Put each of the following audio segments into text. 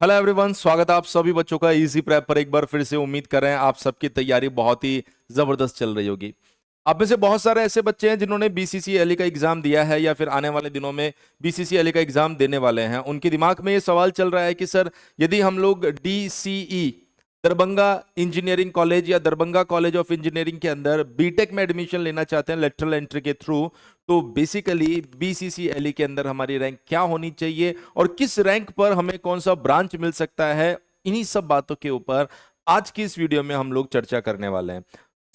Hello everyone, स्वागत है आप सभी बच्चों का इजी प्रेप पर। एक बार फिर से उम्मीद कर रहे हैं आप सबकी तैयारी बहुत ही जबरदस्त चल रही होगी। आप में से बहुत सारे ऐसे बच्चे हैं जिन्होंने बीसीसीएलई का एग्जाम दिया है या फिर आने वाले दिनों में बीसीसीएलई का एग्जाम देने वाले हैं। उनके दिमाग में ये सवाल चल रहा है कि सर, यदि हम लोग डीसीई दरभंगा इंजीनियरिंग कॉलेज या दरभंगा कॉलेज ऑफ इंजीनियरिंग के अंदर बीटेक में एडमिशन लेना चाहते हैं लेटरल एंट्री के थ्रू, तो बेसिकली बीसीसीएलई के अंदर हमारी रैंक क्या होनी चाहिए और किस रैंक पर हमें कौन सा ब्रांच मिल सकता है, इन्हीं सब बातों के ऊपर आज की इस वीडियो में हम लोग चर्चा करने वाले हैं।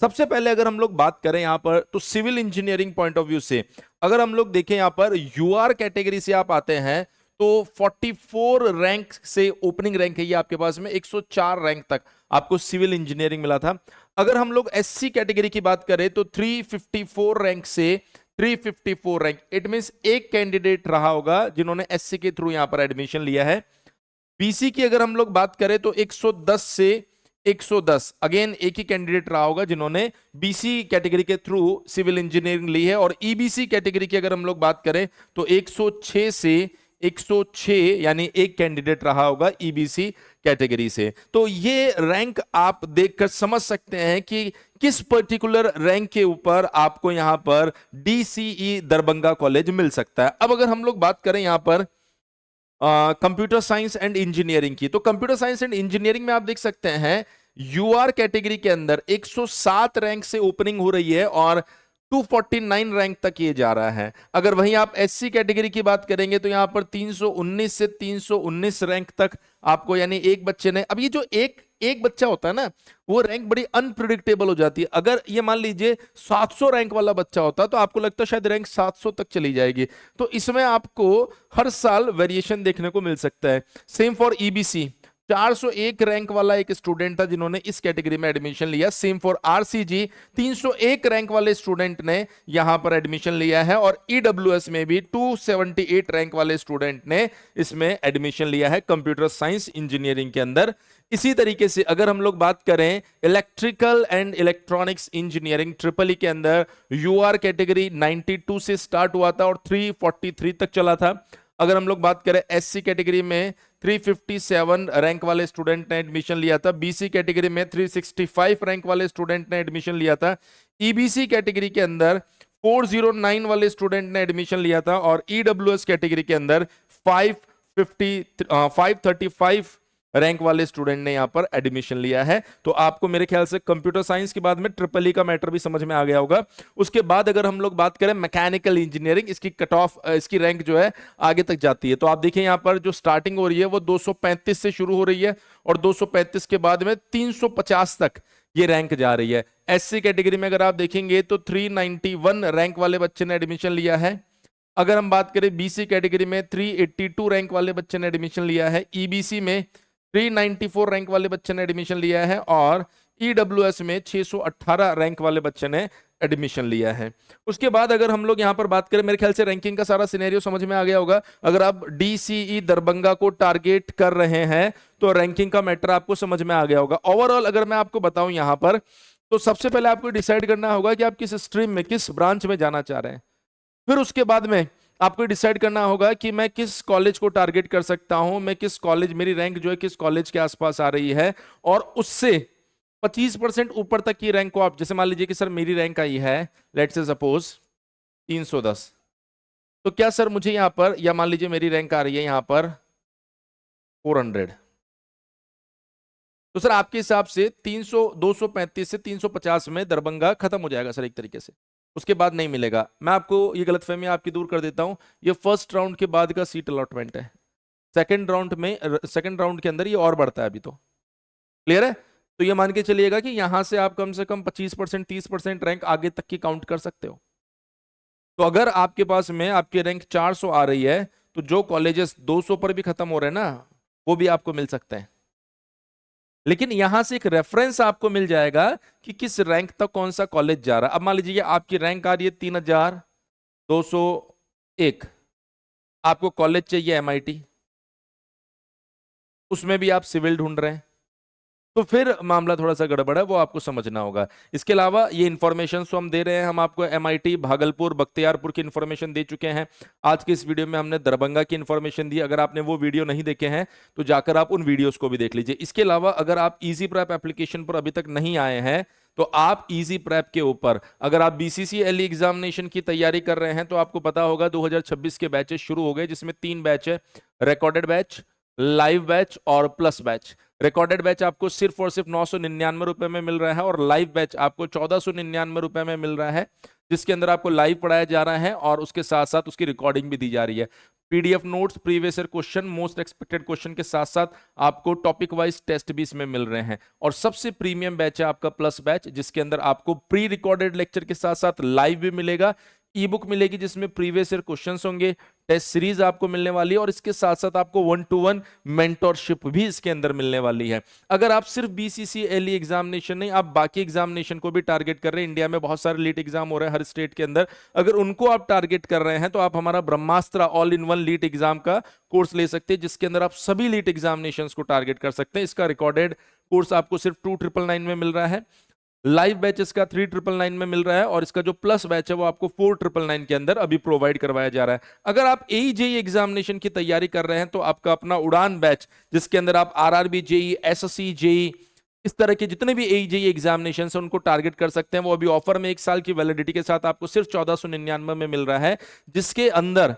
सबसे पहले अगर हम लोग बात करें यहां पर, तो civil engineering point of view से अगर हम लोग देखें यहां पर यूआर कैटेगरी से आप आते हैं तो 44 रैंक से ओपनिंग रैंक है ये आपके पास में, 104 रैंक तक आपको सिविल इंजीनियरिंग मिला था। अगर हम लोग एससी कैटेगरी की बात करें तो 354 रैंक से 354 रैंक, इट मींस एक कैंडिडेट रहा होगा जिन्होंने एससी के थ्रू यहां पर एडमिशन लिया है। बीसी की अगर हम लोग बात करें तो 110 से 110, अगेन एक ही कैंडिडेट रहा होगा जिन्होंने बीसी कैटेगरी के थ्रू सिविल इंजीनियरिंग ली है। और ईबीसी कैटेगरी की अगर हम लोग बात करें तो 106 से 106, यानी एक कैंडिडेट रहा होगा ईबीसी कैटेगरी से। तो ये रैंक आप देखकर समझ सकते हैं कि किस पर्टिकुलर रैंक के ऊपर आपको यहां पर डीसीई दरभंगा कॉलेज मिल सकता है। अब अगर हम लोग बात करें यहां पर कंप्यूटर साइंस एंड इंजीनियरिंग की, तो कंप्यूटर साइंस एंड इंजीनियरिंग में आप देख सकते हैं यूआर कैटेगरी के अंदर 107 रैंक से ओपनिंग हो रही है और 249 रैंक तक ये जा रहा है। अगर वहीं आप एससी कैटेगरी की बात करेंगे तो यहां पर 319 से 319 रैंक तक आपको, यानी एक बच्चे ने, अब ये जो एक एक बच्चा होता है ना, वो रैंक बड़ी अनप्रिडिक्टेबल हो जाती है। अगर ये मान लीजिए 700 रैंक वाला बच्चा होता तो आपको लगता शायद रैंक 700 तक चली जाएगी। तो इसमें आपको हर साल वेरिएशन देखने को मिल सकता है। सेम फॉर ईबीसी, 401 रैंक वाला एक स्टूडेंट था जिन्होंने इस कैटेगरी में एडमिशन लिया। सेम फॉर आरसीजी, 301 रैंक वाले स्टूडेंट ने यहां पर एडमिशन लिया है। और ईडब्ल्यूएस में भी 278 रैंक वाले स्टूडेंट ने इसमें एडमिशन लिया है कंप्यूटर साइंस इंजीनियरिंग के अंदर। इसी तरीके से अगर हम लोग बात करें electrical and electronics engineering triple E के अंदर, यूआर कैटेगरी 92 से स्टार्ट हुआ था और 343 तक चला था। अगर हम लोग बात करें एससी कैटेगरी में 357 रैंक वाले स्टूडेंट ने एडमिशन लिया था। बीसी कैटेगरी में 365 रैंक वाले स्टूडेंट ने एडमिशन लिया था। ईबीसी कैटेगरी के अंदर 409 वाले स्टूडेंट ने एडमिशन लिया था। और ईडब्ल्यूएस कैटेगरी के अंदर 535 रैंक वाले स्टूडेंट ने यहां पर एडमिशन लिया है। तो आपको मेरे ख्याल से कंप्यूटर साइंस के बाद में ट्रिपल ई का मैटर भी समझ में आ गया होगा। उसके बाद अगर हम लोग बात करें मैकेनिकल इंजीनियरिंग, इसकी कट ऑफ, इसकी रैंक जो है आगे तक जाती है। तो आप देखिए यहां पर जो स्टार्टिंग हो रही है वो 235 से शुरू हो रही है और 235 के बाद में 350 तक ये रैंक जा रही है। एससी कैटेगरी में अगर आप देखेंगे तो 391 रैंक वाले बच्चे ने एडमिशन लिया है। अगर हम बात करें बीसी कैटेगरी में 382 रैंक वाले बच्चे ने एडमिशन लिया है। ईबीसी में 394 रैंक वाले बच्चे ने एडमिशन लिया है। और ईडब्ल्यूएस में 618 रैंक वाले बच्चे ने एडमिशन लिया है। उसके बाद अगर हम लोग यहां पर बात करें, मेरे ख्याल से रैंकिंग का सारा सिनेरियो समझ में आ गया होगा। अगर आप डीसीई दरभंगा को टारगेट कर रहे हैं तो रैंकिंग का मैटर आपको समझ में आ गया होगा। ओवरऑल अगर मैं आपको बताऊं यहां पर, तो सबसे पहले आपको डिसाइड करना होगा कि आप किस स्ट्रीम में, किस ब्रांच में जाना चाह रहे हैं। फिर उसके बाद में आपको डिसाइड करना होगा कि मैं किस कॉलेज को टारगेट कर सकता हूं, मैं किस कॉलेज, मेरी रैंक जो है किस कॉलेज के आसपास आ रही है। और उससे 25% ऊपर तक की रैंक को आप, जैसे मान लीजिए कि सर मेरी रैंक आई है, लेट्स से सपोज 310, तो क्या सर मुझे यहां पर, या मान लीजिए मेरी रैंक आ रही है यहां पर 400, तो सर आपके हिसाब से 235 से 350 में दरभंगा खत्म हो जाएगा सर एक तरीके से, उसके बाद नहीं मिलेगा। मैं आपको ये गलतफहमी आपकी दूर कर देता हूं, ये फर्स्ट राउंड के बाद का सीट अलॉटमेंट है। सेकंड राउंड के अंदर ये और बढ़ता है अभी। तो क्लियर है? तो ये मान के चलिएगा कि यहां से आप कम से कम 25% 30% रैंक आगे तक की काउंट कर सकते हो। तो अगर आपके पास में आपकी रैंक 400 आ रही है तो जो कॉलेजेस 200 पर भी खत्म हो रहे हैं ना, वो भी आपको मिल सकते हैं। लेकिन यहां से एक रेफरेंस आपको मिल जाएगा कि किस रैंक तक कौन सा कॉलेज जा रहा है। अब मान लीजिए आपकी रैंक आ रही है 3201, आपको कॉलेज चाहिए एमआईटी, उसमें भी आप सिविल ढूंढ रहे हैं। तो फिर मामला थोड़ा सा गड़बड़ है, वो आपको समझना होगा। इसके अलावा ये इन्फॉर्मेशन तो हम दे रहे हैं, हम आपको एमआईटी, भागलपुर, बख्तियारपुर की इन्फॉर्मेशन दे चुके हैं। आज के इस वीडियो में हमने दरभंगा की इन्फॉर्मेशन दी। अगर आपने वो वीडियो नहीं देखे हैं तो जाकर आप उन वीडियोस को भी देख लीजिए। इसके अलावा अगर आप इजी प्रेप एप्लीकेशन पर अभी तक नहीं आए हैं तो आप इजी प्रेप के ऊपर, अगर आप बीसीसीएलई एग्जामिनेशन की तैयारी कर रहे हैं तो आपको पता होगा 2026 के बैचेस शुरू हो गए, जिसमें 3 बैच है, रिकॉर्डेड बैच, लाइव बैच और प्लस बैच। रिकॉर्डेड बैच आपको सिर्फ और सिर्फ 999 रुपए में मिल रहा है और लाइव बैच आपको 1499 रुपए में मिल रहा है, जिसके अंदर आपको लाइव पढ़ाया जा रहा है और उसके साथ साथ उसकी रिकॉर्डिंग भी दी जा रही है। PDF notes, previous year question, most expected question के साथ साथ आपको टॉपिक वाइज टेस्ट भी इसमें मिल रहे हैं। और सबसे प्रीमियम बैच है आपका प्लस बैच, जिसके अंदर आपको प्री रिकॉर्डेड लेक्चर के साथ साथ लाइव भी मिलेगा, ई बुक मिलेगी जिसमें प्रीवियस ईयर क्वेश्चंस होंगे, टेस्ट सीरीज आपको मिलने वाली है और इसके साथ साथ आपको 1-to-1 मेंटोरशिप भी इसके अंदर मिलने वाली है। अगर आप सिर्फ बीसीसीएलई एग्जामिनेशन नहीं, आप बाकी एग्जामिनेशन को भी टारगेट कर रहे हैं, इंडिया में बहुत सारे लीट एग्जाम हो रहे हैं हर स्टेट के अंदर, अगर उनको आप टारगेट कर रहे हैं तो आप हमारा ब्रह्मास्त्र ऑल इन वन लीट एग्जाम का कोर्स ले सकते हैं, जिसके अंदर आप सभी लीट एग्जामिनेशन को टारगेट कर सकते हैं। इसका रिकॉर्डेड कोर्स आपको सिर्फ 2999 में मिल रहा है, लाइव बैच इसका 3999 में मिल रहा है और इसका जो प्लस बैच है वो आपको 4999 के अंदर अभी प्रोवाइड करवाया जा रहा है। अगर आप एईजेई एग्जामिनेशन की तैयारी कर रहे हैं तो आपका अपना उड़ान बैच, जिसके अंदर आप आरआरबी जेई, एसएससी जेई, इस तरह के जितने भी एईजेई एग्जामिनेशन है उनको टारगेट कर सकते हैं। वो अभी ऑफर में 1 साल की वैलिडिटी के साथ आपको सिर्फ 1499 में मिल रहा है, जिसके अंदर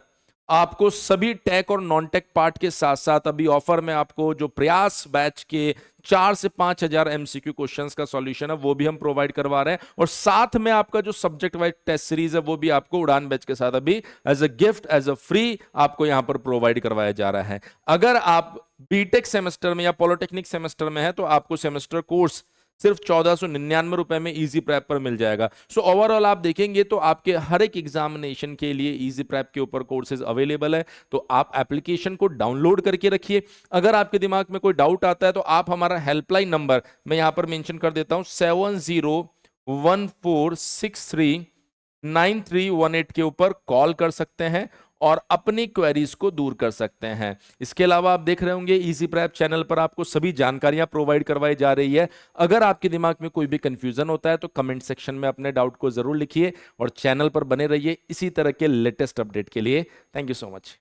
आपको सभी टेक और नॉन टेक पार्ट के साथ साथ अभी ऑफर में आपको जो प्रयास बैच के 4 से 5,000 एमसीक्यू क्वेश्चंस का सॉल्यूशन है वो भी हम प्रोवाइड करवा रहे हैं और साथ में आपका जो सब्जेक्ट वाइज टेस्ट सीरीज है वो भी आपको उड़ान बैच के साथ अभी as a gift, as a free आपको यहां पर प्रोवाइड करवाया जा रहा है। अगर आप बीटेक सेमेस्टर में या पॉलिटेक्निक सेमेस्टर में है तो आपको सेमेस्टर कोर्स सिर्फ 1499 रुपए में इजी प्रेप पर मिल जाएगा। सो ओवरऑल आप देखेंगे तो आपके हर एक एग्जामिनेशन के लिए इजी प्रेप के ऊपर कोर्सेज अवेलेबल है, तो आप एप्लीकेशन को डाउनलोड करके रखिए। अगर आपके दिमाग में कोई डाउट आता है तो आप हमारा हेल्पलाइन नंबर मैं यहां पर मेंशन कर देता हूं 7014639318 के ऊपर कॉल कर सकते हैं और अपनी क्वेरीज को दूर कर सकते हैं। इसके अलावा आप देख रहे होंगे इजी प्रेप चैनल पर आपको सभी जानकारियां प्रोवाइड करवाई जा रही है। अगर आपके दिमाग में कोई भी कंफ्यूजन होता है तो कमेंट सेक्शन में अपने डाउट को जरूर लिखिए और चैनल पर बने रहिए इसी तरह के लेटेस्ट अपडेट के लिए। Thank you so much.